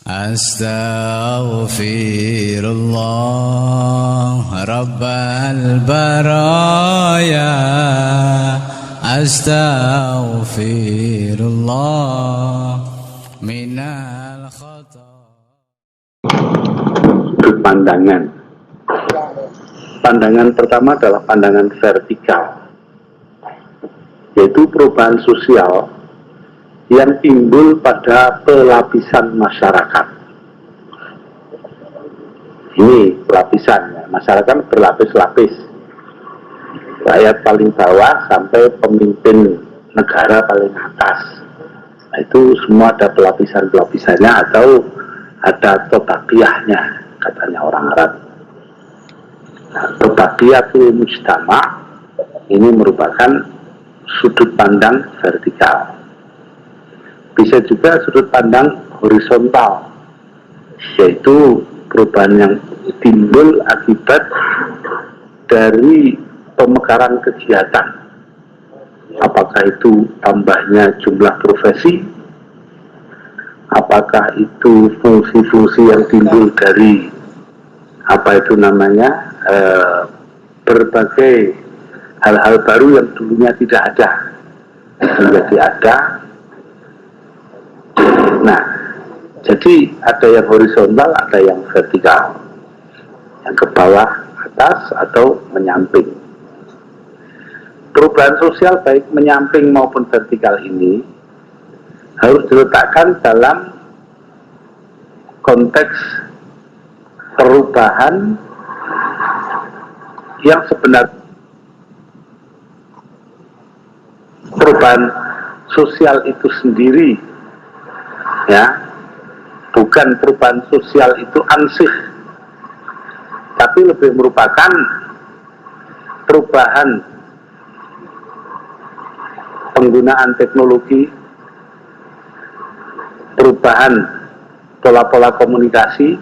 Astaghfirullah Rabbal baraya. Astaghfirullah minal khata. Sudut pandangan. Pandangan pertama adalah pandangan vertikal, yaitu perubahan sosial yang timbul pada pelapisan masyarakat. Ini pelapisan, masyarakat berlapis-lapis, rakyat paling bawah sampai pemimpin negara paling atas. Nah, itu semua ada pelapisan-pelapisannya atau ada totabiyahnya, katanya orang Arab. Nah, totabiyatul mujtama ini merupakan sudut pandang vertikal. Bisa juga sudut pandang horizontal, yaitu perubahan yang timbul akibat dari pemekaran kegiatan. Apakah itu tambahnya jumlah profesi, apakah itu fungsi-fungsi yang timbul dari berbagai hal-hal baru yang dulunya tidak ada menjadi ada. Nah, jadi ada yang horizontal, ada yang vertikal, yang ke bawah, atas, atau menyamping. Perubahan sosial baik menyamping maupun vertikal ini harus diletakkan dalam konteks perubahan yang sebenarnya perubahan sosial itu sendiri, ya, bukan perubahan sosial itu ansih, tapi lebih merupakan perubahan penggunaan teknologi, perubahan pola-pola komunikasi,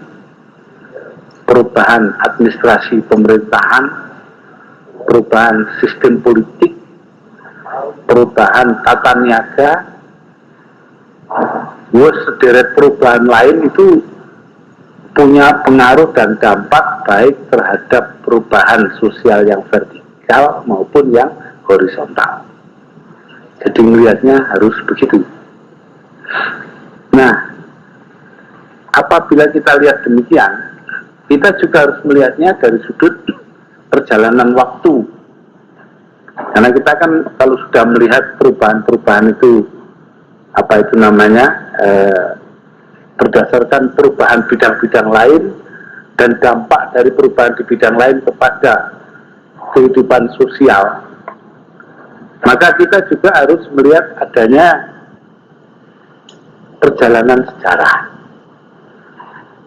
perubahan administrasi pemerintahan, perubahan sistem politik, perubahan tata niaga, sederet perubahan lain itu punya pengaruh dan dampak baik terhadap perubahan sosial yang vertikal maupun yang horizontal. Jadi melihatnya harus begitu. Nah, apabila kita lihat demikian, kita juga harus melihatnya dari sudut perjalanan waktu. Karena kita kan kalau sudah melihat perubahan-perubahan itu berdasarkan perubahan bidang-bidang lain dan dampak dari perubahan di bidang lain kepada kehidupan sosial, maka kita juga harus melihat adanya perjalanan sejarah.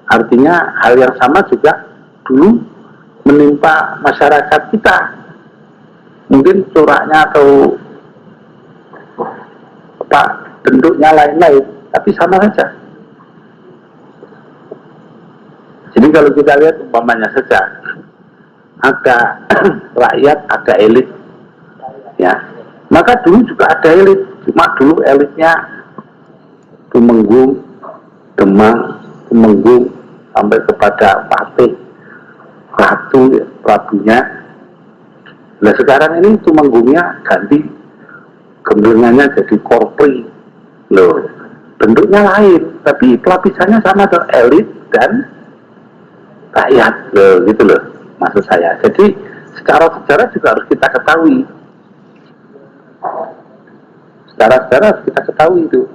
Artinya hal yang sama juga dulu menimpa masyarakat kita. Mungkin coraknya atau bentuknya lain-lain, tapi sama saja. Jadi kalau kita lihat umpamanya saja, ada rakyat, ada elit, ya. Maka dulu juga ada elit, cuma dulu elitnya Tumenggung, Demang, Tumenggung, sampai kepada Patih, Ratu, ya, Prabunya. Nah sekarang ini Tumenggungnya ganti, gembirnya jadi Korpri, loh, bentuknya lain, tapi pelapisannya sama, tuh, elit dan rakyat, loh, gitu loh, maksud saya. Jadi secara sejarah juga harus kita ketahui. Secara sejarah harus kita ketahui itu.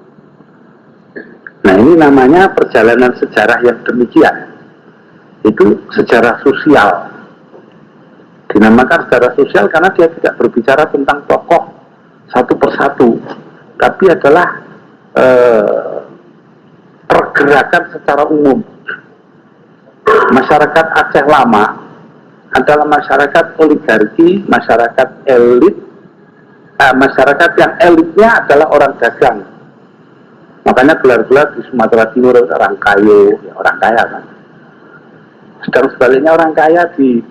Nah ini namanya perjalanan sejarah yang demikian. Itu sejarah sosial. Dinamakan sejarah sosial karena dia tidak berbicara tentang tokoh satu persatu, tapi adalah pergerakan secara umum. Masyarakat Aceh lama adalah masyarakat oligarki, masyarakat elit, masyarakat yang elitnya adalah orang dagang. Makanya gelar-gelar di Sumatera Timur orang kayo, ya, orang kaya kan. Sedang sebaliknya orang kaya di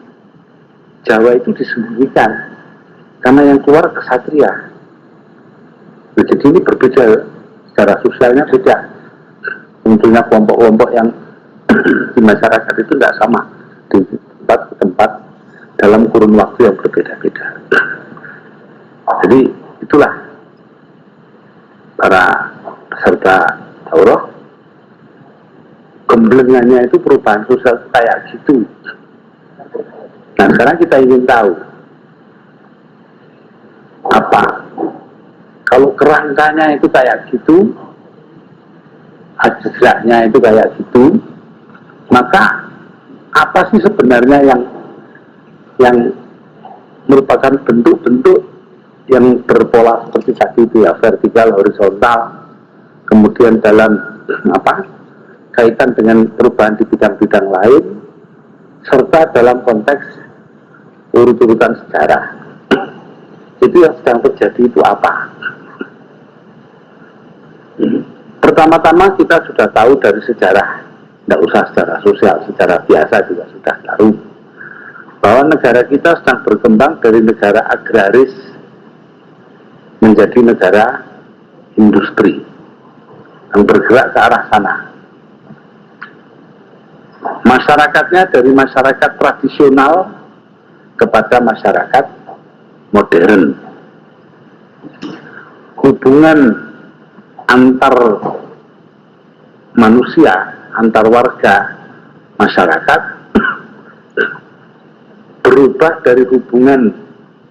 Jawa itu disembunyikan karena yang keluar kesatria. Jadi ini berbeda, secara sosialnya beda. Yang sebetulnya kelompok-kelompok yang di masyarakat itu tidak sama di tempat ke tempat dalam kurun waktu yang berbeda-beda. Jadi itulah para peserta daurah, gemblengannya itu perubahan sosial kayak gitu. Nah sekarang kita ingin tahu apa, kalau kerangkanya itu kayak gitu, jejaknya itu kayak gitu, maka apa sih sebenarnya yang merupakan bentuk-bentuk yang berpola seperti tadi itu ya, vertikal, horizontal, kemudian dalam kaitan dengan perubahan di bidang-bidang lain, serta dalam konteks urut-urutan sejarah. Itu yang sedang terjadi itu apa? Pertama-tama kita sudah tahu dari sejarah, tidak usah sejarah sosial, sejarah biasa juga sudah tahu bahwa negara kita sedang berkembang dari negara agraris menjadi negara industri yang bergerak ke arah sana. Masyarakatnya dari masyarakat tradisional kepada masyarakat modern. Hubungan antar manusia, antar warga masyarakat berubah dari hubungan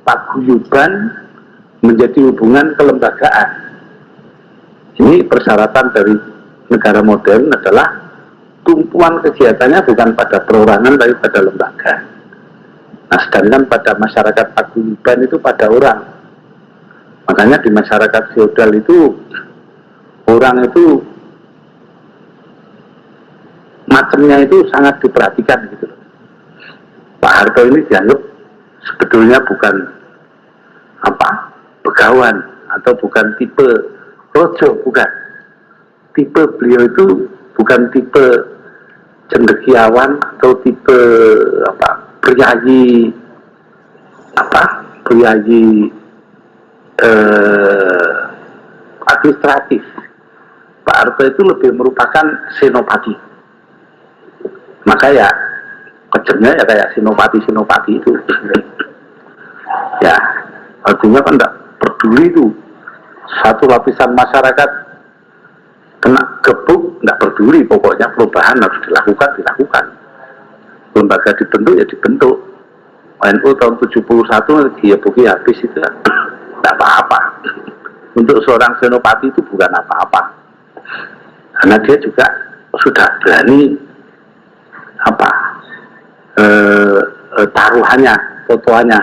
paguyuban menjadi hubungan kelembagaan. Ini persyaratan dari negara modern adalah tumpuan kegiatannya bukan pada perorangan tapi pada lembaga. Nah, sedangkan pada masyarakat paguyuban itu pada orang. Makanya di masyarakat feodal itu orang itu macamnya itu sangat diperhatikan gitu. Pak Harto ini dianggap sebetulnya bukan begawan atau bukan tipe rojo, bukan. Tipe beliau itu bukan tipe cendekiawan atau tipe priayi administratif. Pak Harto itu lebih merupakan senopati. Maka ya kejemnya ya kayak senopati itu. Ya, artinya kan tidak peduli itu satu lapisan masyarakat kena gebuk, tidak peduli, pokoknya perubahan harus dilakukan. Lembaga dibentuk ya dibentuk. NU tahun 71 digebuki habis itu tidak apa-apa. Untuk seorang senopati itu bukan apa-apa, karena dia juga sudah berani taruhannya, fotoannya.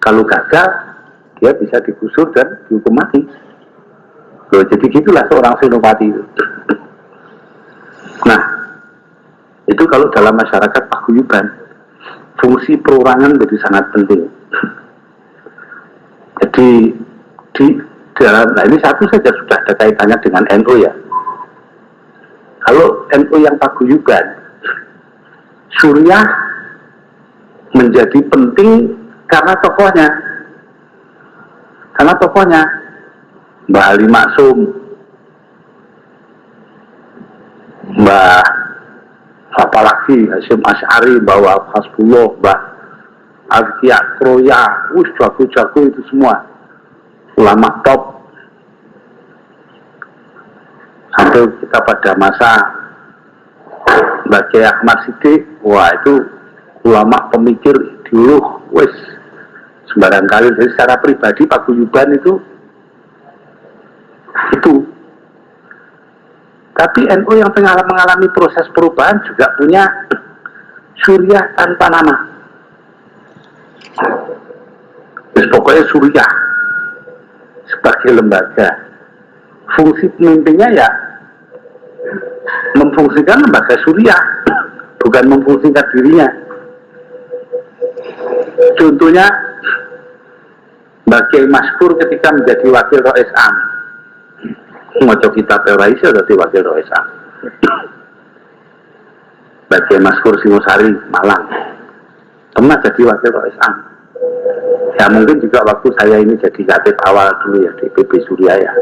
Kalau gagal dia bisa digusur dan dihukum mati. Loh, jadi gitulah seorang senopati itu. Nah, itu kalau dalam masyarakat paguyuban, fungsi perorangan menjadi sangat penting. Jadi di dalam, nah ini satu saja sudah ada kaitannya dengan NU ya. Kalau NU yang paguyuban, Suriah menjadi penting karena tokohnya. Mbah Ali Maksum, Mbah apa lagi, Hasyim Asy'ari, Mbah Wahab Hasbullah, Mbah Azkia Kroya, jago-jago itu semua ulama top. Sampai kita pada masa Mbah Kiai Ahmad Siddiq, wah itu ulama pemikir ideolog, wes sembarang kali. Jadi secara pribadi paguyuban itu. Tapi NU yang tengah mengalami proses perubahan juga punya Suriah tanpa nama. Pokoknya Suriah sebagai lembaga, fungsi pemimpinnya ya memfungsikan lembaga Suriah, bukan memfungsikan dirinya. Contohnya Mbah Kiai Maskur ketika menjadi wakil Rois Am, maca kitab Rais dadi wakil Rois Am. Mbah Kiai Maskur Singosari Malang pernah jadi wakil Rois Am. Ya mungkin juga waktu saya ini jadi katib awal dulu ya di PP Surya ya.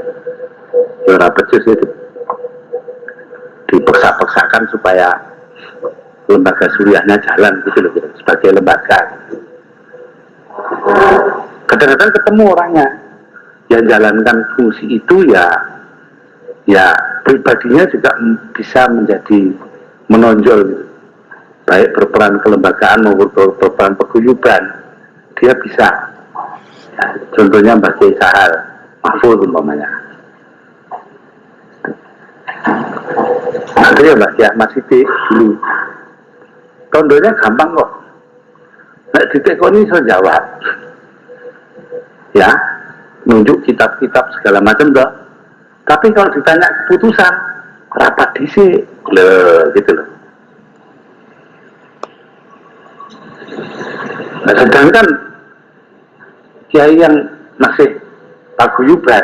Ya ora becus itu dipaksa paksakan supaya lembaga suriahnya jalan gitu loh, sebagai lembaga. Kadang-kadang ketemu orangnya yang jalankan fungsi itu ya pribadinya juga bisa menjadi menonjol gitu. Baik berperan kelembagaan maupun berperan paguyuban, dia bisa. Ya, contohnya Mbak Kiai Sahal Mahfud umpamanya. Ada ya Mbak Kiai Ahmad Siddiq dulu. Contohnya gampang kok. Nek ditekoni iso jawab. Ya, nunjuk kitab-kitab segala macam toh. Tapi kalau ditanya keputusan, rapat dhisik, gitu loh. Nah, sedangkan kiai yang masih paguyuban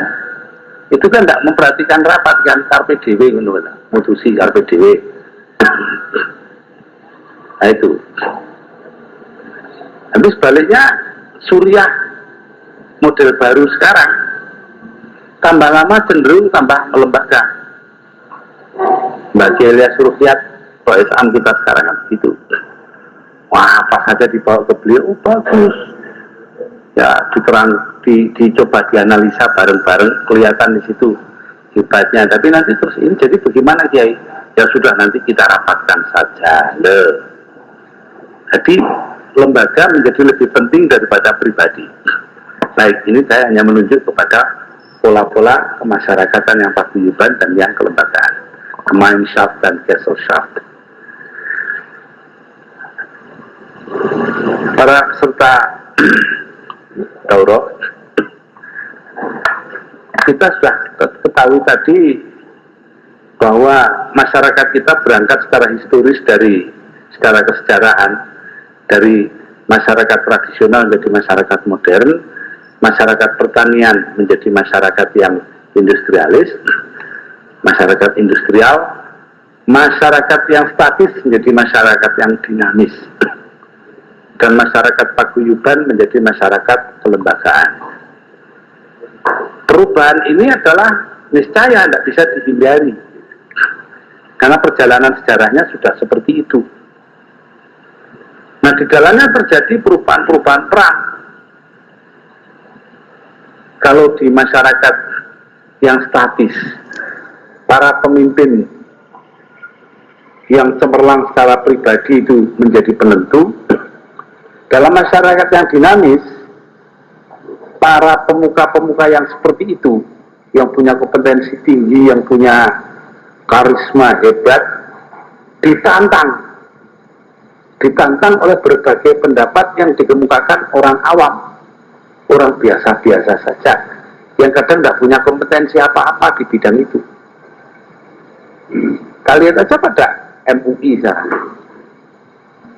itu kan tidak memperhatikan rapat kan, karpe dewe ngono lho, mutusi karpe dewe. Nah itu. Tapi sebaliknya Suriah model baru sekarang tambah lama cenderung tambah melembaga. Mbak Gelia Surufiat Islam kita sekarang kan gitu. Wah, apa saja dibawa ke beliau, bagus. Ya, dicoba dianalisa bareng-bareng, kelihatan di situ hebatnya. Tapi nanti terus ini jadi bagaimana Kiai? Ya sudah, nanti kita rapatkan saja. Jadi lembaga menjadi lebih penting daripada pribadi. Baik, ini saya hanya menunjuk kepada pola-pola kemasyarakatan yang paguyuban dan yang kelembagaan, Gemeinschaft dan Gesellschaft. Para peserta daurah, kita sudah ketahui tadi bahwa masyarakat kita berangkat secara historis secara kesejarahan dari masyarakat tradisional menjadi masyarakat modern, masyarakat pertanian menjadi masyarakat yang industrialis, masyarakat industrial, masyarakat yang statis menjadi masyarakat yang dinamis, dan masyarakat paguyuban menjadi masyarakat kelembagaan. Perubahan ini adalah niscaya tidak bisa dihindari, karena perjalanan sejarahnya sudah seperti itu. Nah, di dalamnya terjadi perubahan-perubahan perang. Kalau di masyarakat yang statis, para pemimpin yang cemerlang secara pribadi itu menjadi penentu. Dalam masyarakat yang dinamis, para pemuka-pemuka yang seperti itu, yang punya kompetensi tinggi, yang punya karisma hebat, ditantang oleh berbagai pendapat yang dikemukakan orang awam, orang biasa-biasa saja, yang kadang tidak punya kompetensi apa-apa di bidang itu. Kalian aja pada MUI sekarang.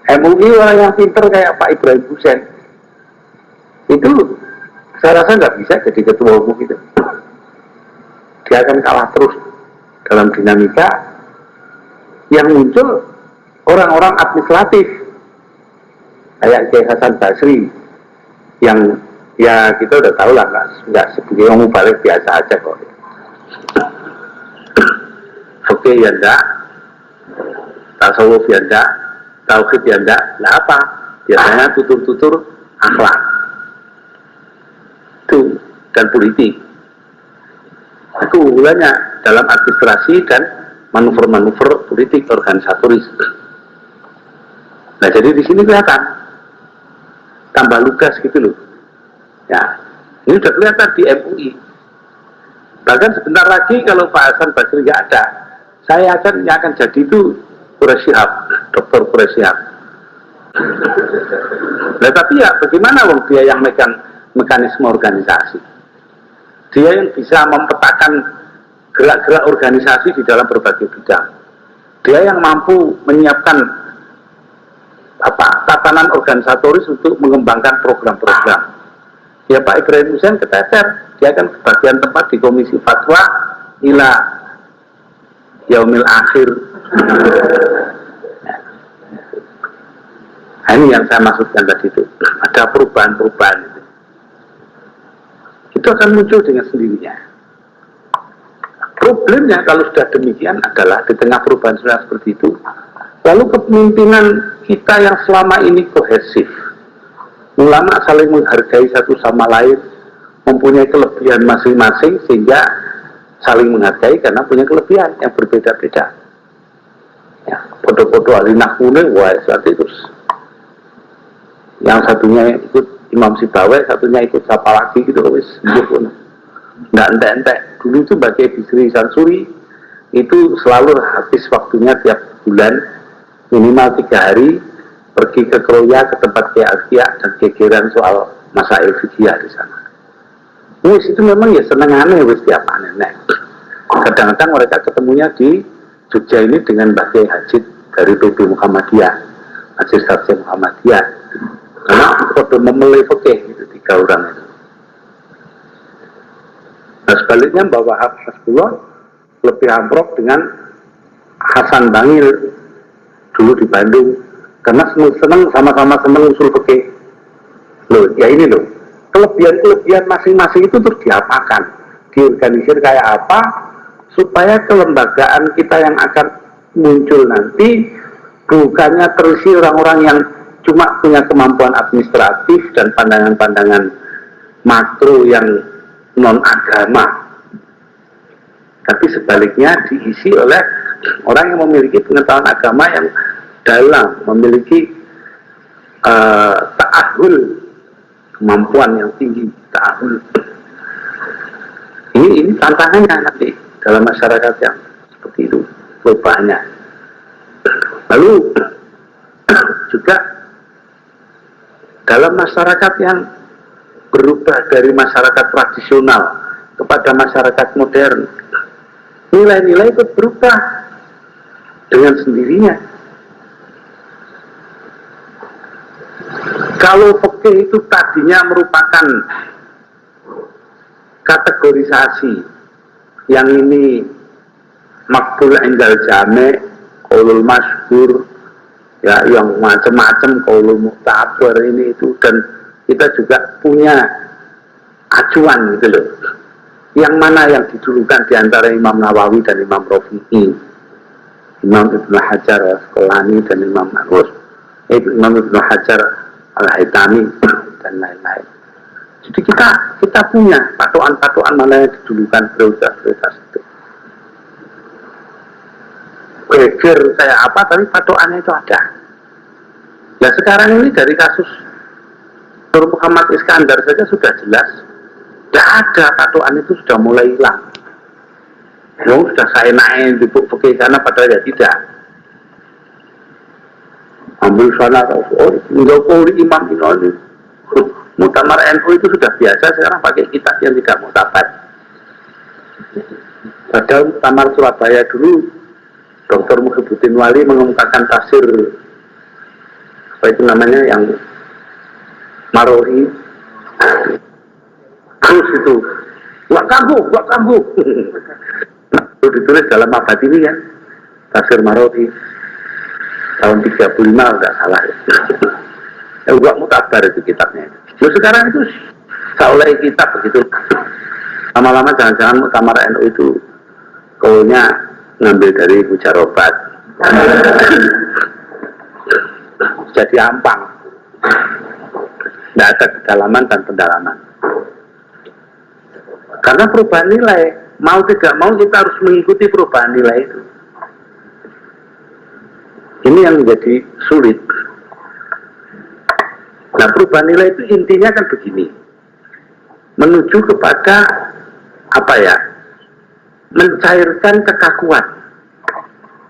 MUI orang yang pinter kayak Pak Ibrahim Hussein itu saya rasa nggak bisa jadi ketua umum itu. Dia akan kalah terus dalam dinamika yang muncul orang-orang administratif kayak Kiai Hasan Basri yang ya kita udah tahu lah nggak sebagai orang mubalik biasa aja kok. Oke ya enggak, tasawuf ya enggak, tauhid ya enggak, lah apa? Biasanya tutur-tutur akhlak itu dan politik. Itu unggulannya dalam administrasi dan manuver-manuver politik organisatoris. Nah, jadi di sini kelihatan tambah lugas gitu loh. Ya, ini sudah kelihatan di MUI. Bahkan sebentar lagi kalau Pak Hasan Basri nggak ada, saya yang akan jadi itu Quraish Shihab, Dr. Quraish Shihab. Nah, tapi ya bagaimana wong dia yang megang mekanisme organisasi, dia yang bisa mempetakan gerak-gerak organisasi di dalam berbagai bidang, dia yang mampu menyiapkan tatanan organisatoris untuk mengembangkan program-program. Ya Pak Ibrahim Hussein keteter, dia kan kebagian tempat di Komisi Fatwa ila Yaumil Akhir. Nah, ini yang saya maksudkan tadi itu, ada perubahan-perubahan itu akan muncul dengan sendirinya. Problemnya kalau sudah demikian adalah di tengah perubahan sosial seperti itu, lalu kepemimpinan kita yang selama ini kohesif, ulama saling menghargai satu sama lain, mempunyai kelebihan masing-masing sehingga saling menghargai karena punya kelebihan yang berbeda-beda. Ya, foto-foto ahli nahwune, wah seperti itu. Yang satunya ikut Imam Sibawai, satunya ikut siapa lagi gitu, wis pun. Nggak entek-entek. Dulu itu bagi Bisri Sansuri itu selalu habis waktunya tiap bulan minimal 3 hari pergi ke Kroya, ke tempat Kia dan gegeran soal masail fikih di sana. Wis itu memang ya senengannya wis tiap nenek. Kadang-kadang mereka ketemunya di Jogja ini dengan Mbah Hajid dari PP Muhammadiyah, Hajid Sarjah Muhammadiyah. Karena pada memelih fikih itu 3 orang itu. Nah sebaliknya Mbah Wahab Hasbullah lebih amprok dengan Hasan Bangil dulu di Bandung, karena seneng sama-sama seneng usul fikih. Loh, ya ini loh, kelebihan-kelebihan masing-masing itu terus diapakan, diorganisir kayak apa supaya kelembagaan kita yang akan muncul nanti bukannya terisi orang-orang yang cuma punya kemampuan administratif dan pandangan-pandangan makro yang non-agama, tapi sebaliknya diisi oleh orang yang memiliki pengetahuan agama yang dalam, memiliki ta'ahul, kemampuan yang tinggi, ta'ahul. Ini tantangannya nanti dalam masyarakat yang seperti itu perubahannya. Lalu juga dalam masyarakat yang berubah dari masyarakat tradisional kepada masyarakat modern, nilai-nilai itu berubah dengan sendirinya. Kalau fikih itu tadinya merupakan kategorisasi, yang ini makbul indal jame, qaulul masyhur, ya yang macam-macam, qaulul mu'tabar ini itu, dan kita juga punya acuan gitu loh. Yang mana yang didulukan di antara Imam Nawawi dan Imam Rafi'i, Imam Ibnu Hajar Al-Asqalani dan Imam Ibnu Hajar Al-Haytami dan lain-lain. Jadi kita punya patokan-patokan mana yang didulukan prioritas-prioritas itu. Geger kayak apa, tapi patokannya itu ada. Nah sekarang ini dari kasus Nur Muhammad Iskandar saja sudah jelas, tidak ada patokan itu sudah mulai hilang. Sudah saya naik di buku fikih sana, padahal ya tidak. Ambil sana, oh enggak kori imam ini. Muktamar NU itu sudah biasa, sekarang pakai kitab yang tidak muktabar. Padahal Muktamar Surabaya dulu, Dr. Muhyiddin Wali mengemukakan tafsir apa itu namanya yang Marohi, terus itu wak kambuh itu ditulis dalam abad ini kan, tafsir Marohi tahun 35 enggak salah. Wak mutabar itu kitabnya. Lalu sekarang itu seolah kitab begitu, lama-lama jangan-jangan Muktamar NU itu kaunya ngambil dari Mujarobat jadi ampang, tidak ada kedalaman dan pendalaman. Karena perubahan nilai, mau tidak mau kita harus mengikuti perubahan nilai itu. Ini yang menjadi sulit. Nah perubahan nilai itu intinya kan begini, menuju kepada apa ya, mencairkan kekakuan.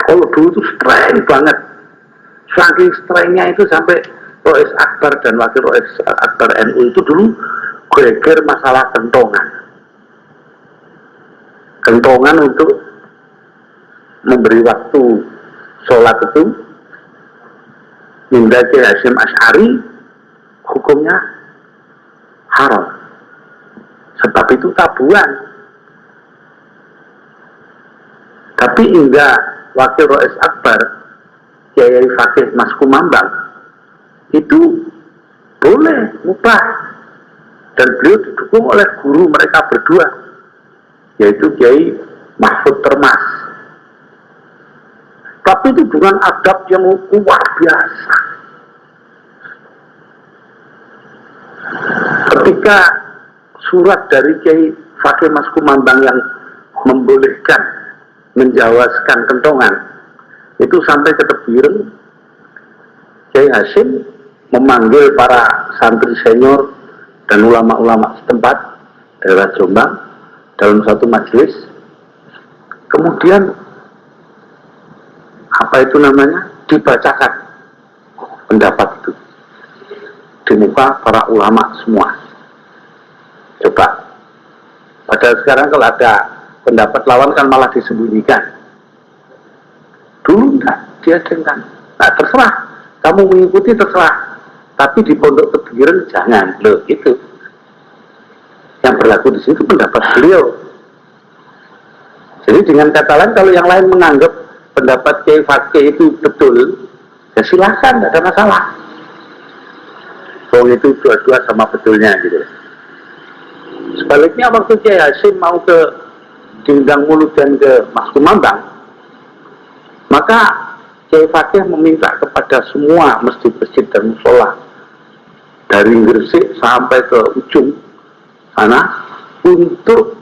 Kalau dulu itu streng banget, saking strengnya itu sampai Rois Akbar dan Wakil Rois Akbar NU itu dulu geger masalah kentongan untuk memberi waktu sholat itu. Minda Ki Hasyim Asy'ari hukumnya haram, sebab itu tabuan. Tapi hingga Wakil Rois Akbar Kiai Fakih Mas Kumambang itu boleh mubah, dan beliau didukung oleh guru mereka berdua, yaitu Kiai Mahfud Termas. Tapi itu dengan adab yang luar biasa. Ketika surat dari Kiai Fakih Mas Kumambang yang membolehkan menjawaskan kentongan itu sampai ke Tebiren, Kiai Hasyim memanggil para santri senior dan ulama-ulama setempat daerah Jombang dalam satu majelis. Kemudian apa itu namanya, dibacakan pendapat itu di muka para ulama semua. Coba, padahal sekarang kalau ada pendapat lawan kan malah disembunyikan. Dulu enggak, diadakan. Nah, terserah, kamu mengikuti terserah, tapi di Pondok Tebiren jangan. Loh, itu yang berlaku di situ pendapat beliau. Jadi dengan kata lain, kalau yang lain menganggap pendapat Kiai Fakih itu betul, ya silahkan, tidak ada masalah. Oh, itu dua-dua sama betulnya gitu. Sebaliknya waktu Kiai Hasyim mau ke diundang mulut dan ke Mas Kumambang, maka Kiai Fakih meminta kepada semua masjid-masjid dan musola dari Gresik sampai ke ujung sana untuk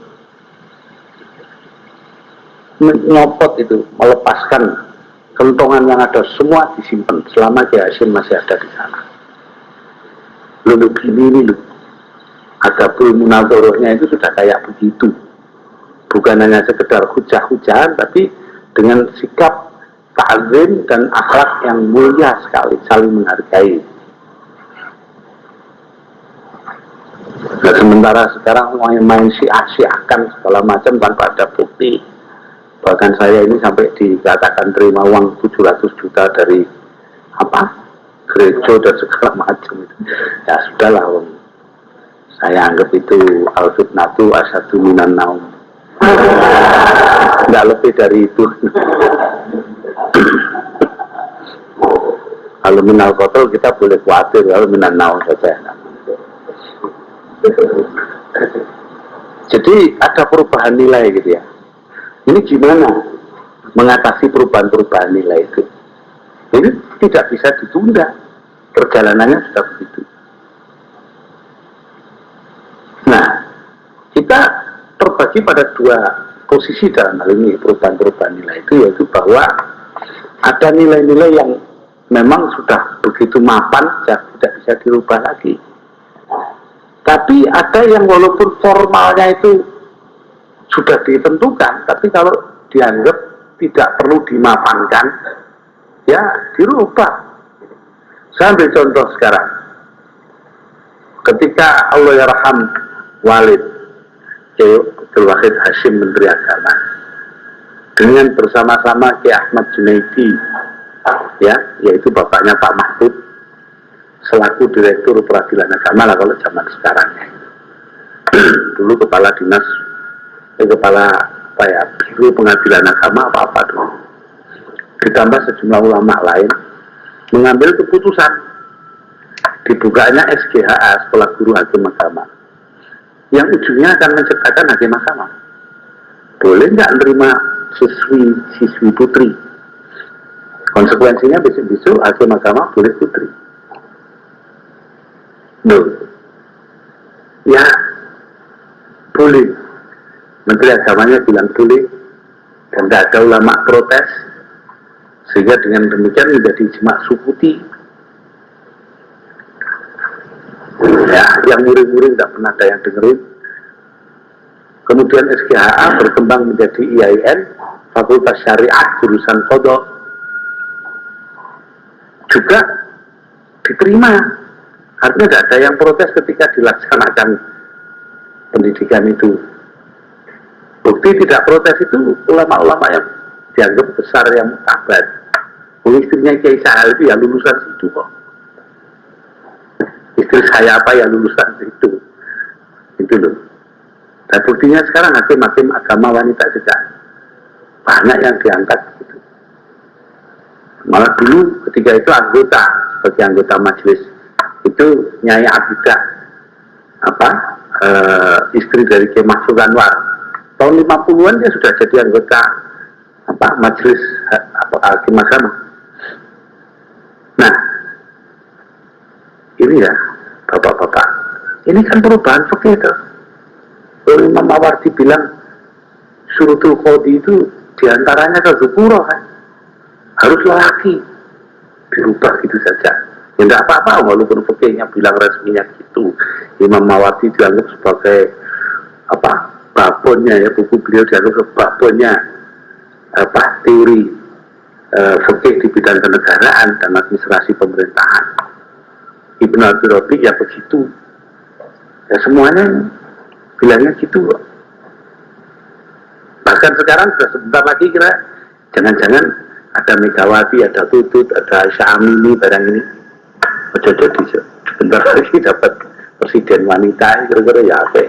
menyopot itu, melepaskan kentongan yang ada semua disimpan selama Kiai Hasyim masih ada di sana. Lalu gini ini loh, ada munadhorohnya itu sudah kayak begitu, bukan hanya sekedar hujah-hujahan, tapi dengan sikap ta'zim dan akhlak yang mulia sekali, saling menghargai. Nah, sementara sekarang main syiah-syiahkan segala macam tanpa ada bukti. Bahkan saya ini sampai dikatakan terima uang 700 juta dari apa, gereja dan segala macam itu. Ya sudahlah, saya anggap itu al-fitnatu asyadu minan naum. Nggak lebih dari itu. Kalau minal kotor kita boleh khawatir, kalau minan naum saja. Jadi ada perubahan nilai gitu ya. Ini gimana mengatasi perubahan-perubahan nilai itu? Ini tidak bisa ditunda, perjalanannya sudah begitu. Nah, kita terbagi pada dua posisi dalam hal ini perubahan-perubahan nilai itu, yaitu bahwa ada nilai-nilai yang memang sudah begitu mapan, tidak bisa dirubah lagi. Tapi ada yang walaupun formalnya itu sudah ditentukan, tapi kalau dianggap tidak perlu dimapankan, ya dirubah. Saya ambil contoh sekarang. Ketika Allah yarham Walid Abdul Wahid Hasyim Menteri Agama dengan bersama-sama Ki Ahmad Junaidi, ya, yaitu bapaknya Pak Mahfud selaku Direktur Peradilan Agama lah kalau zaman sekarang. Dulu kepala dinas, kepala apa ya, Biro Pengadilan Agama apa dulu. Ditambah sejumlah ulama lain mengambil keputusan dibukanya SGHA, Sekolah Guru Hakim Agama, yang ujungnya akan menciptakan hakim agama. Boleh nggak menerima siswi putri? Konsekuensinya besok-besok hakim agama boleh putri. Loh, ya boleh. Menteri Agamanya bilang boleh, dan tidak ada ulama protes, sehingga dengan demikian menjadi ijma sukuti. Ya, yang murid-murid tidak pernah ada yang dengerin. Kemudian SGHA berkembang menjadi IAIN, Fakultas Syariah jurusan Qadha, juga diterima. Artinya tidak ada yang protes ketika dilaksanakan pendidikan itu. Bukti tidak protes itu ulama-ulama yang dianggap besar, yang mutabar. Istrinya Kiai Sahal itu ya lulusan situ kok. Istri saya apa ya lulusan situ. Itu loh. Dan buktinya sekarang hakim-hakim agama wanita juga banyak yang diangkat gitu. Malah dulu ketika itu anggota, sebagai anggota majelis itu Nyai Abidah, istri dari Kiai Mahfud Anwar, tahun 50-an dia sudah jadi anggota majelis hakim agama. Nah, ini ya bapak-bapak, ini kan perubahan fikih itu. Kalau Imam Mawardi bilang surutul qadi itu diantaranya ke zukurah kan, harus lelaki, dirubah gitu saja. Ya tidak apa-apa walaupun fikihnya bilang resminya gitu. Imam Mawardi dianggap sebagai babonnya ya, buku beliau dianggap sebagai babonnya teori fikih di bidang kenegaraan dan administrasi pemerintahan. Ibnu Arabi ya begitu. Ya semuanya bilangnya gitu loh. Bahkan sekarang sudah sebentar lagi kira jangan-jangan ada Megawati, ada Tutut, ada Syamili barang ini. Jadi sebentar lagi dapat presiden wanita, kira-kira ya apa?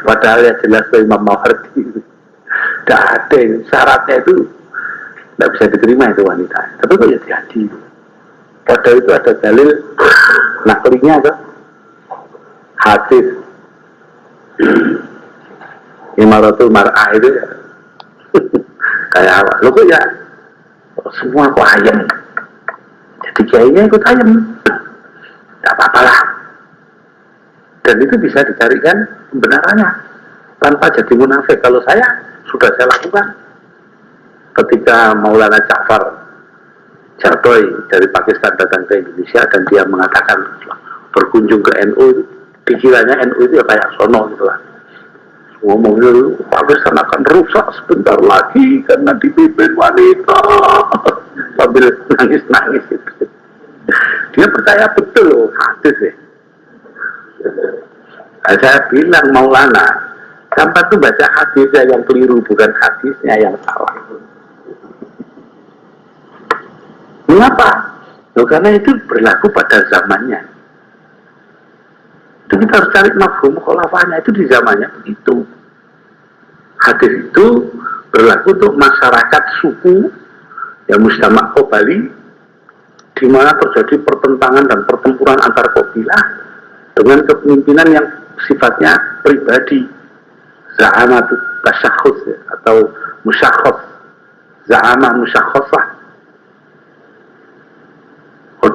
Padahal ya jelas Imam Mawardi tidak ada syaratnya itu tidak bisa diterima itu wanita. Tapi kok ya jadi. Padahal itu ada dalil naklinya ke hadis Imaratul Mar'ah itu ya. Kayak apa? Lo kok ya semua kok ayam. Jadi kayaknya ikut ayam. Tidak apa-apalah. Dan itu bisa dicarikan pembenarannya tanpa jadi munafik. Kalau saya sudah saya lakukan ketika Maulana Ja'far Jardoy dari Pakistan datang ke Indonesia dan dia mengatakan berkunjung ke NU, dikiranya NU itu ya kayak sono gitu lah. Ngomongnya Pakistan akan rusak sebentar lagi karena dipimpin wanita, sambil nangis-nangis gitu. Dia percaya betul loh hadis ya. Saya bilang Maulana, sampai tuh baca hadisnya yang keliru, bukan hadisnya yang salah. Mengapa? Loh, karena itu berlaku pada zamannya. Itu kita harus cari mafhum kholafahnya, itu di zamannya begitu. Hadis itu berlaku untuk masyarakat suku yang mujtama' Qobali, di mana terjadi pertentangan dan pertempuran antar kabilah dengan kepemimpinan yang sifatnya pribadi, za'amatut tasyakhus ya, atau musyakhos, za'amah musyakhosah.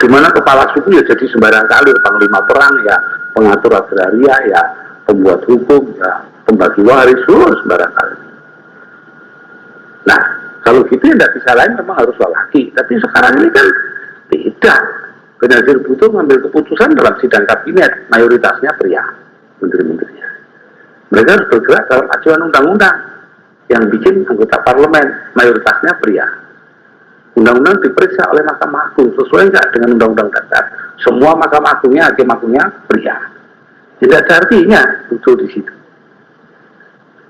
Di mana kepala suku ya jadi sembarang kali, panglima perang ya, pengatur agraria ya, pembuat hukum ya, pembagi waris, sembarang kali. Nah, kalau gitu ya tidak bisa lain, memang harus lelaki. Tapi sekarang ini kan tidak. Benazir Bhutto mengambil keputusan dalam sidang kabinet, mayoritasnya pria, menteri-menterinya. Mereka harus bergerak dalam acuan undang-undang yang bikin anggota parlemen, mayoritasnya pria. Undang-undang diperiksa oleh Mahkamah Agung sesuai enggak dengan Undang-Undang Dasar. Semua Mahkamah Agungnya, hakim agungnya pria. Tidak ada artinya Bhutto di situ.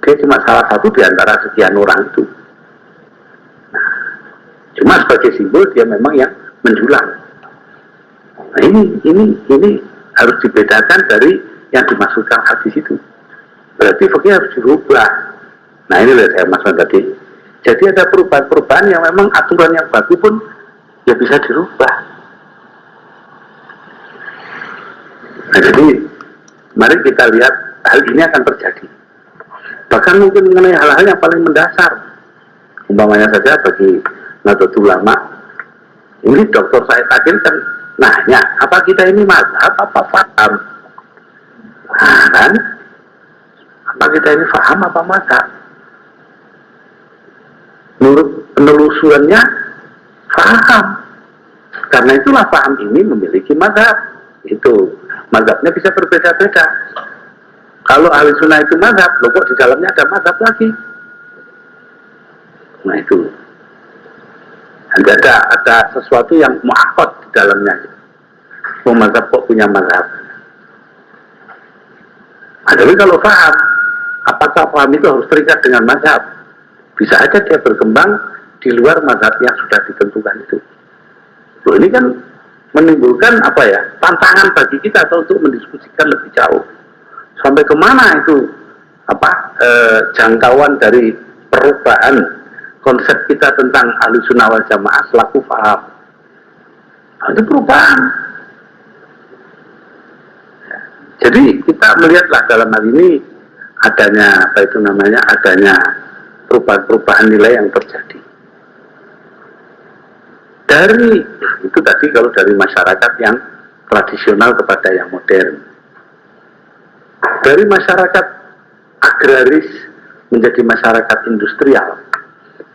Dia cuma salah satu di antara sekian orang itu. Nah, cuma sebagai simbol dia memang yang menjulang. Nah, ini harus dibedakan dari yang dimaksudkan hadis itu. Berarti fikih harus dirubah. Nah, ini loh saya maksud tadi. Jadi ada perubahan-perubahan yang memang aturan yang baku pun ya bisa dirubah. Nah, jadi mari kita lihat hal ini akan terjadi. Bahkan mungkin mengenai hal-hal yang paling mendasar. Umpamanya saja bagi Nahdlatul Ulama, ini Dr. Said Akil kan nanya, apa kita ini mazhab apa faham? Nah, kan? Apa kita ini faham apa mazhab? Menurut penelusurannya faham. Karena itulah faham ini memiliki mazhab. Itu mazhabnya bisa berbeda-beda. Kalau ahli sunnah itu mazhab, loh kok di dalamnya ada mazhab lagi? Nah itu. Ada sesuatu yang mu'akhad di dalamnya. Mazhab kok punya mazhab? Nah, jadi kalau paham, apakah paham itu harus terikat dengan mazhab? Bisa aja dia berkembang di luar mazhab yang sudah ditentukan itu. Loh, ini kan menimbulkan tantangan bagi kita untuk mendiskusikan lebih jauh. Sampai kemana itu jangkauan dari perubahan konsep kita tentang ahli sunnah wal jamaah selaku faham. Nah, itu perubahan. Jadi kita melihatlah dalam hal ini adanya adanya perubahan-perubahan nilai yang terjadi. Dari itu tadi kalau dari masyarakat yang tradisional kepada yang modern. Dari masyarakat agraris menjadi masyarakat industrial.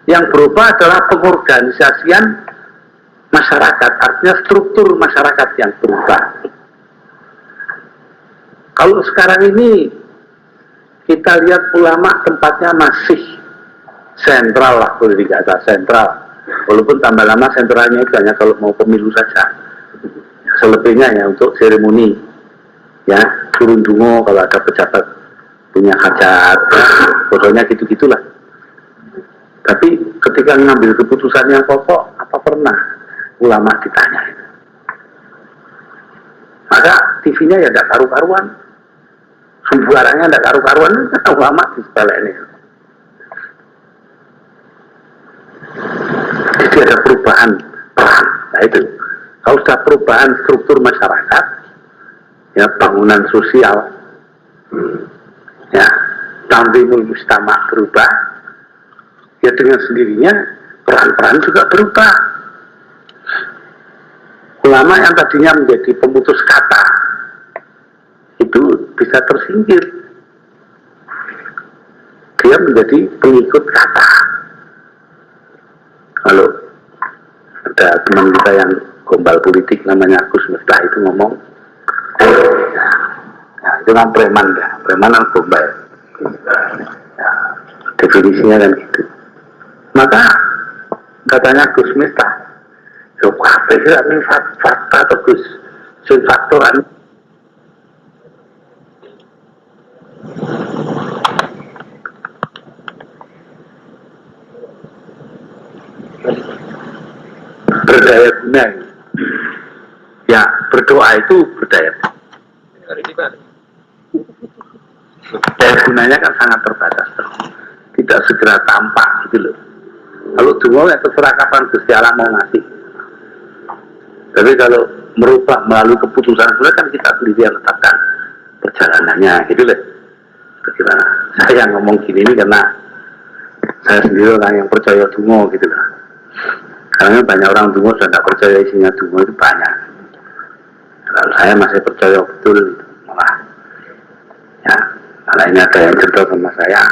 Yang berubah adalah pengorganisasian masyarakat, artinya struktur masyarakat yang berubah. Kalau sekarang ini kita lihat ulama tempatnya masih sentral lah, boleh dikata sentral. Walaupun tambah lama sentralnya itu hanya kalau mau pemilu saja. Selebihnya ya untuk seremoni, ya turun dungo kalau ada pejabat punya hajat, pokoknya gitu-gitulah. Tapi ketika mengambil keputusan yang pokok, apa pernah ulama ditanya? Maka TV-nya ya tidak karu-karuan, suaranya tidak karu-karuan, ulama di sebelah ini. Jadi ada perubahan peran, nah itu. Kalau sudah perubahan struktur masyarakat, ya bangunan sosial, ya tanzimul mujtama berubah, ya dengan sendirinya peran-peran juga berubah. Ulama yang tadinya menjadi pemutus kata itu bisa tersingkir, dia menjadi pengikut kata. Kalau ada teman kita yang gombal politik namanya Agus Miftah itu ngomong, ya, itu kan preman ya, premanan gombal, ya, definisinya kan gitu. Maka katanya Gus Miftah, yo kabeh ini fakta atau Gus sing faktoran. Berdaya guna. Ya, berdoa itu berdaya. Daya gunanya kan sangat terbatas, tidak segera tampak gitu loh. Kalau doa ya terserah kapan Gusti Allah mau ngasih. Tapi kalau merubah melalui keputusan itu kan kita sendiri yang letakkan perjalanannya gitu loh. Kira saya ngomong gini ini karena saya sendiri orang yang percaya dungo gitu loh. Karena banyak orang dungo sudah tidak percaya isinya dungo itu banyak. Kalau saya masih percaya betul malah ya, malah ini ada yang cerita sama saya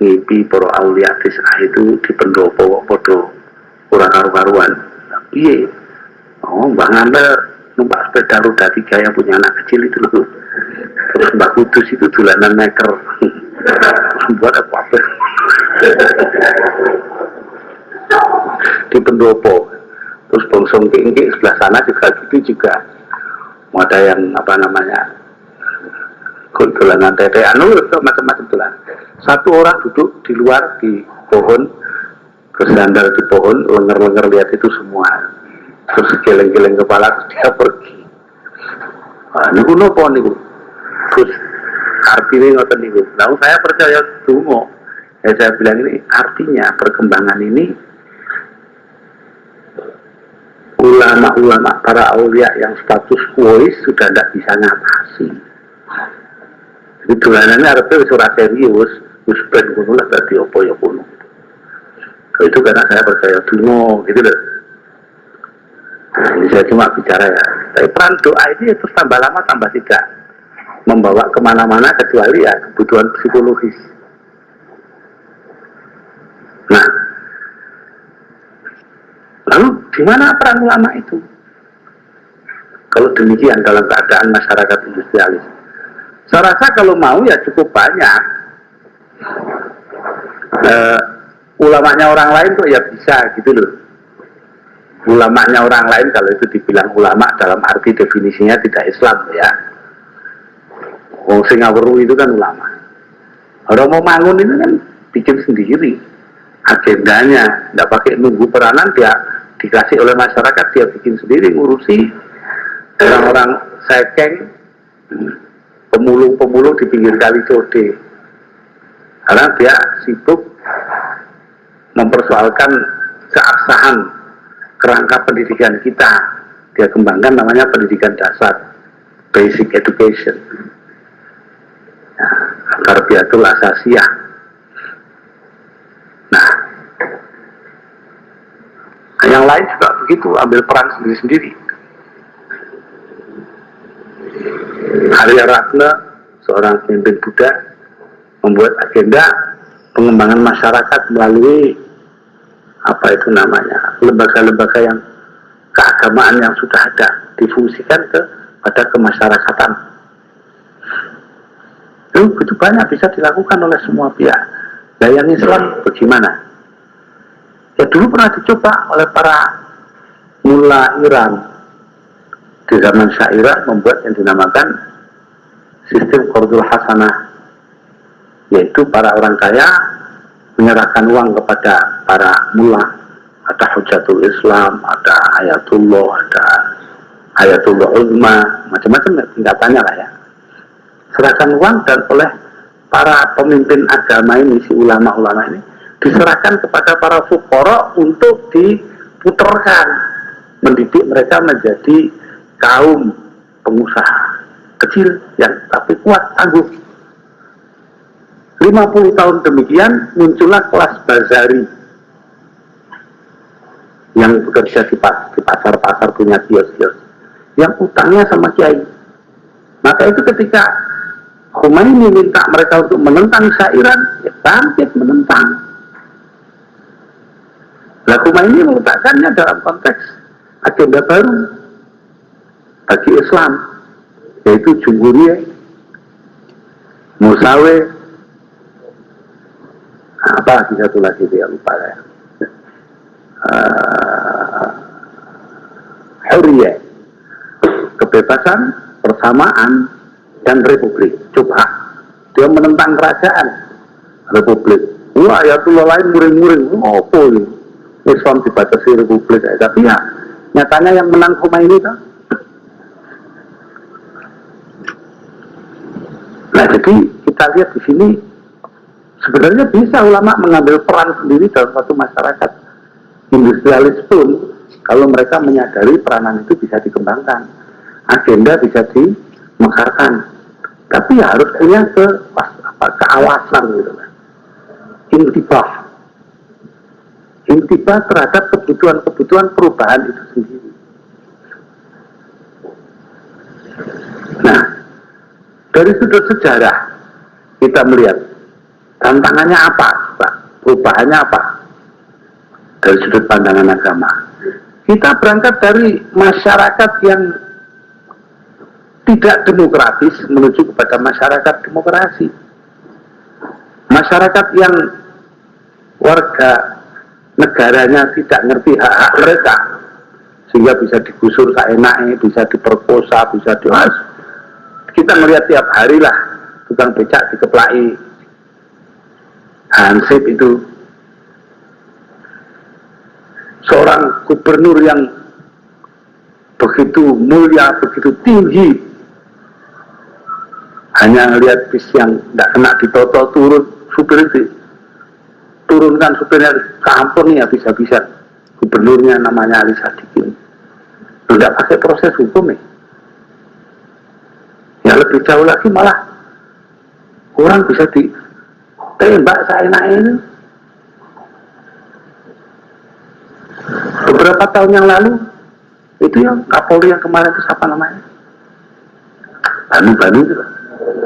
ngipi para aulia desa itu di pendopo podo ora karu-karuan. Piye? Oh, Mbak Ngandel numpak sepeda roda 3 yang punya anak kecil itu loh. Terus Mbak Kudus itu dolanan meker. Buat apa? Di pendopo. Terus bongsong tinggi sebelah sana juga gitu juga. Ada yang apa namanya? Dolanan tete anu macam-macam dolan. Satu orang duduk di luar di pohon, bersandar di pohon, lenger-lenger lihat itu semua. Terus geleng-geleng kepala terus dia pergi. Nah, niku nopo niku? Terus artinya ngoten niku. Lalu saya percaya dungo. Ya saya bilang ini artinya perkembangan ini ulama-ulama para aulia yang status quo sudah tidak bisa ngatasi. Jadi dolanannya artinya wis ora serius, wis ben ngono lah dadi apa ya kono. Itu karena saya percaya dungo gitu loh. Nah, ini saya cuma bicara ya. Tapi peran doa ini terus tambah lama tambah tidak membawa kemana-mana kecuali ya kebutuhan psikologis. Nah, lalu di mana peran ulama itu? Kalau demikian dalam keadaan masyarakat industrialis, saya rasa kalau mau ya cukup banyak. Ulamanya orang lain kok ya bisa gitu loh. Ulamanya orang lain kalau itu dibilang ulama dalam arti definisinya tidak Islam ya. Singapura itu kan ulama. Orang mau bangun itu kan bikin sendiri agendanya, tidak pakai nunggu peranan, dia dikasih oleh masyarakat, dia bikin sendiri, ngurusi orang-orang sekeng, pemulung-pemulung di pinggir kali Code. Karena dia sibuk mempersoalkan keabsahan kerangka pendidikan kita. Dia kembangkan namanya pendidikan dasar, basic education. Tarbiyatul asasiyah. Nah, yang lain juga begitu, ambil peran sendiri-sendiri. Arya Ratna, seorang pemimpin Buddha, membuat agenda pengembangan masyarakat melalui apa itu namanya, lembaga-lembaga yang keagamaan yang sudah ada, difungsikan pada kemasyarakatan. Itu begitu banyak bisa dilakukan oleh semua pihak. Nah, yang Islam bagaimana? Ya dulu pernah dicoba oleh para mula Iran di zaman Shah Iran membuat yang dinamakan sistem qardul hasanah, yaitu para orang kaya menyerahkan uang kepada para mula. Ada Hujatul Islam, ada Ayatullah, ada Ayatullah Uzma, macam-macam tingkatannya lah ya. Serahkan uang dan oleh para pemimpin agama ini, si ulama-ulama ini, diserahkan kepada para fuqara untuk diputerkan, mendidik mereka menjadi kaum pengusaha kecil yang tapi kuat, tangguh. 50 tahun demikian muncullah kelas bazari yang bekerja di pasar-pasar, punya kios-kios yang utangnya sama kiai. Maka itu ketika Khomeini minta mereka untuk menentang Shah Iran, ya bangkit menentang. Nah, Khomeini meletakkannya dalam konteks agenda baru bagi Islam, yaitu Jumhuriyah, Musawe, apa lagi satu lagi dia lupa ya, Hurriyah, kebebasan, persamaan, dan republik. Coba dia menentang kerajaan, republik. Wah, Ayatullah lain muring-muring, apa ini? Islam dibatasi republik, tapi ya nyatanya yang menang Khomeini kan. Nah, jadi kita lihat di sini sebenarnya bisa ulama mengambil peran sendiri dalam suatu masyarakat industrialis pun, kalau mereka menyadari peranan itu bisa dikembangkan, agenda bisa dimekarkan, tapi ya harus punya keawasan gitu kan, intibah terhadap kebutuhan perubahan itu sendiri. Nah, dari sudut sejarah kita melihat tantangannya apa, Pak? Perubahannya apa? Dari sudut pandangan agama, kita berangkat dari masyarakat yang tidak demokratis menuju kepada masyarakat demokrasi. Masyarakat yang warga negaranya tidak ngerti hak-hak mereka, sehingga bisa digusur seenaknya, bisa diperkosa, bisa diwas. Kita melihat tiap hari lah tukang becak dikeplai, hansip itu. Seorang gubernur yang begitu mulia, begitu tinggi, hanya lihat bis yang tidak kena ditoto turun, supir itu turunkan supirnya ke ampun ya, bisa-bisa gubernurnya namanya Ali Sadikin, tidak pakai proses hukum ya. Ya lebih jauh lagi malah orang bisa ditembak seenaknya ini. Beberapa tahun yang lalu itu yang Kapolri yang kemarin itu siapa namanya?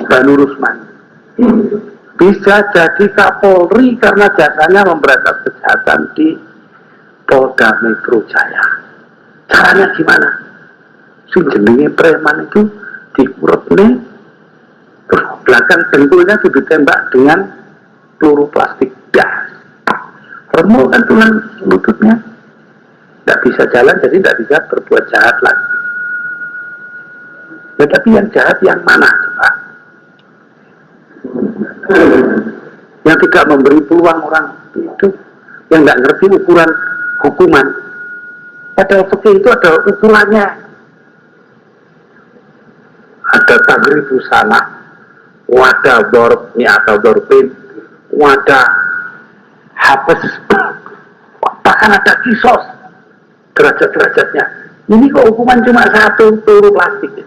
Banu Rusman. Bisa jadi Kapolri karena jasanya memberantas kejahatan di Polda Metro Jaya. Caranya gimana? Si jenenge preman itu dikurep nih, terus belakang dengkulnya ditembak dengan peluru plastik gas. Remuk kan tulang lututnya, tidak bisa jalan, jadi tidak bisa berbuat jahat lagi. Ya, tapi yang jahat yang mana coba? Yang tidak memberi peluang orang itu, yang tidak ngerti ukuran hukuman. Padahal fikih itu ada ukurannya. Ada tagribu sana, wadah dorb, ini atau dorbin, wadah hapes, bahkan ada kisos derajat-derajatnya. Ini kok hukuman cuma satu, peluru plastik.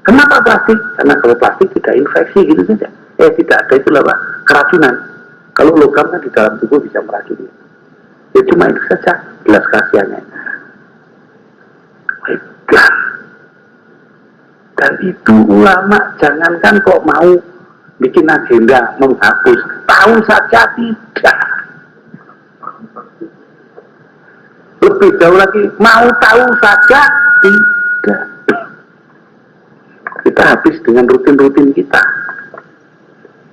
Kenapa plastik? Karena kalau plastik tidak infeksi gitu saja. Tidak ada, itulah Pak, keracunan. Kalau logam kan di dalam tubuh bisa meracuni. Ya cuma itu saja belas kasihannya. Dan itu ulama jangankan kok mau bikin agenda menghapus, tahu saja tidak. Lebih jauh lagi, mau tahu saja tidak. Kita habis dengan rutin-rutin kita,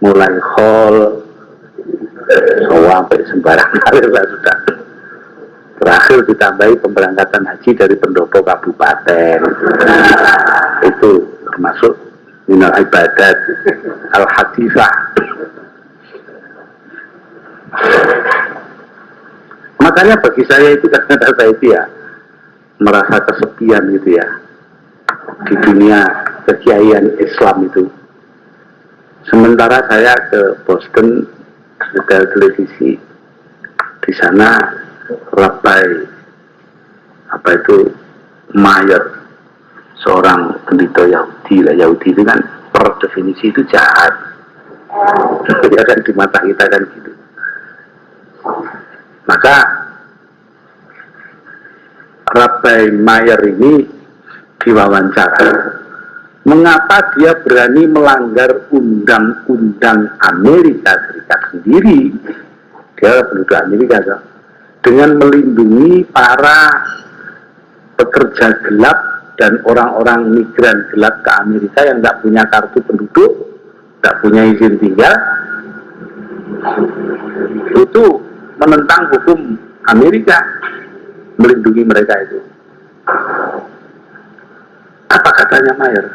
mulai hall sampai sembarang karir lah sudah. Terakhir ditambahi pemberangkatan haji dari pendopo kabupaten, itu termasuk minal ibadat al-hadisah. Makanya bagi saya itu, kadang-kadang saya itu ya merasa kesepian gitu ya di dunia kekiaian Islam itu. Sementara saya ke Boston, setel televisi, di sana Rabbi Mayer, seorang pendeta Yahudi lah. Yahudi itu kan per definisi itu jahat ya kan, di mata kita kan gitu. Maka Rabbi Mayer ini diwawancara, mengapa dia berani melanggar undang-undang Amerika Serikat sendiri, dia penduduk Amerika dengan melindungi para pekerja gelap dan orang-orang migran gelap ke Amerika yang tidak punya kartu penduduk, tidak punya izin tinggal. Itu menentang hukum Amerika, melindungi mereka itu. Apa katanya Mayer?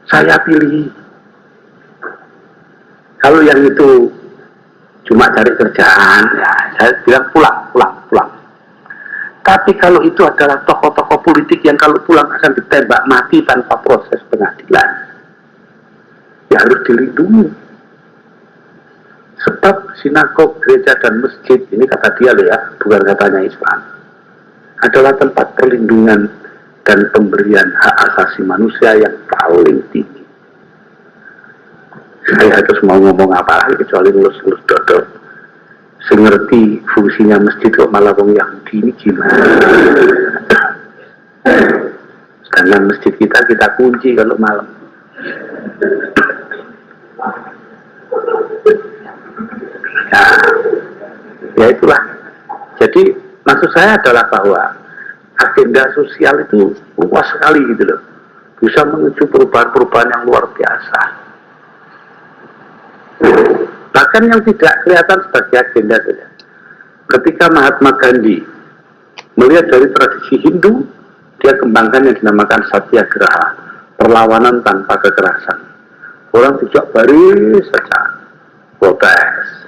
Saya pilih. Kalau yang itu cuma cari kerjaan, ya saya bilang pulang. Tapi kalau itu adalah tokoh-tokoh politik yang kalau pulang akan ditembak mati tanpa proses pengadilan, ya harus dilindungi. Sebab sinagog, gereja, dan masjid, ini kata dia loh ya, bukan katanya Islam, adalah tempat perlindungan dan pemberian hak asasi manusia yang paling tinggi. Saya harus mau ngomong apa lagi kecuali ngurus-ngurus dodol. Saya ngerti fungsinya masjid kok malah wong Yahudi ini gimana. Sedangkan masjid kita kunci kalau malam. Ya itulah. Jadi maksud saya adalah bahwa agenda sosial itu luas sekali gitu loh, bisa menuju perubahan-perubahan yang luar biasa. Bahkan yang tidak kelihatan sebagai agenda saja. Ketika Mahatma Gandhi melihat dari tradisi Hindu, dia kembangkan yang dinamakan Satyagraha, perlawanan tanpa kekerasan. Orang tidak baris saja protes.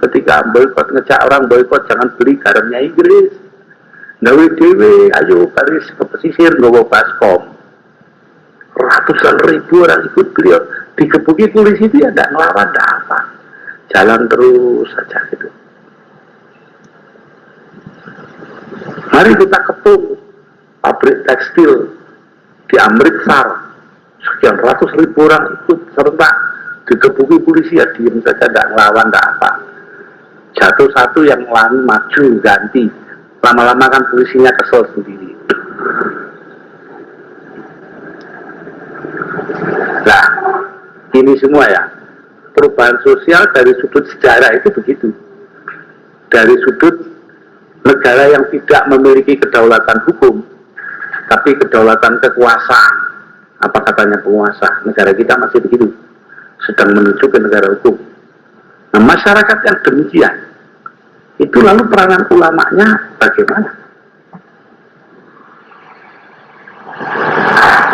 Ketika boykot, ngejak orang boykot jangan beli garamnya Inggris, gawe dewe, ayo baris ke pesisir, gawa baskom. Ratusan ribu orang ikut beliau, digebuki polisi itu ya tidak ngelawan, tidak apa, jalan terus saja gitu. Mari kita kepung pabrik tekstil di Amritsar, sekian ratus ribu orang ikut serentak, digebuki polisi ya diem saja, tidak ngelawan, tidak apa. Jatuh satu yang lain maju ganti, lama-lama kan polisinya kesel sendiri. Nah, ini semua ya, perubahan sosial dari sudut sejarah itu begitu. Dari sudut negara yang tidak memiliki kedaulatan hukum, tapi kedaulatan kekuasaan. Apa katanya penguasa? Negara kita masih begitu, sedang menuju ke negara hukum. Nah, masyarakat yang demikian, itu lalu peranan ulamanya bagaimana?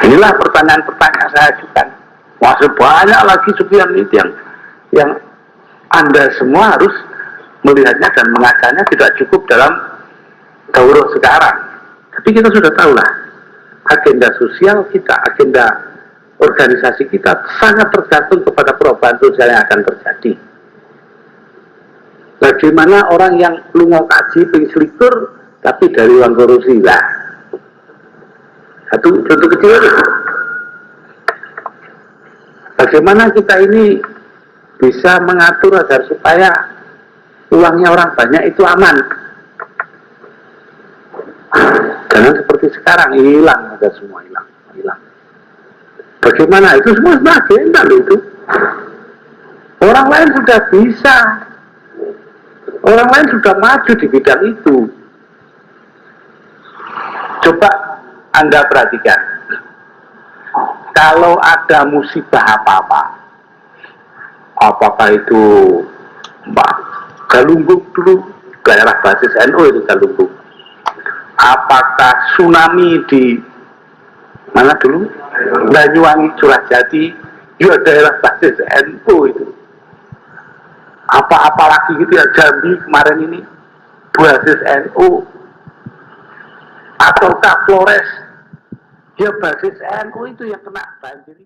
Inilah pertanyaan-pertanyaan saya ajukan. Masih banyak lagi sekian itu yang Anda semua harus melihatnya dan mengacanya, tidak cukup dalam daurah sekarang. Tapi kita sudah tahu lah, agenda sosial kita, agenda organisasi kita sangat tergantung kepada perubahan sosial yang akan terjadi. Bagaimana orang yang lungo kaji pengselikur tapi dari uang korupsi lah. Satu contoh kecil. Bagaimana kita ini bisa mengatur agar supaya uangnya orang banyak itu aman? Jangan seperti sekarang, hilang, ada semua hilang. Bagaimana? Itu semua agenda loh itu. Orang lain sudah bisa. Orang lain sudah maju di bidang itu. Coba Anda perhatikan. Kalau ada musibah apa-apa, apakah itu Galunggung dulu, daerah basis NU itu Galunggung. Apakah tsunami di mana dulu? Banyuwangi, Curahjati, juga daerah basis NU itu. Apa-apa lagi gitu ya, Jambi kemarin ini basis NU, ataukah Flores dia basis NU itu yang kena banjir.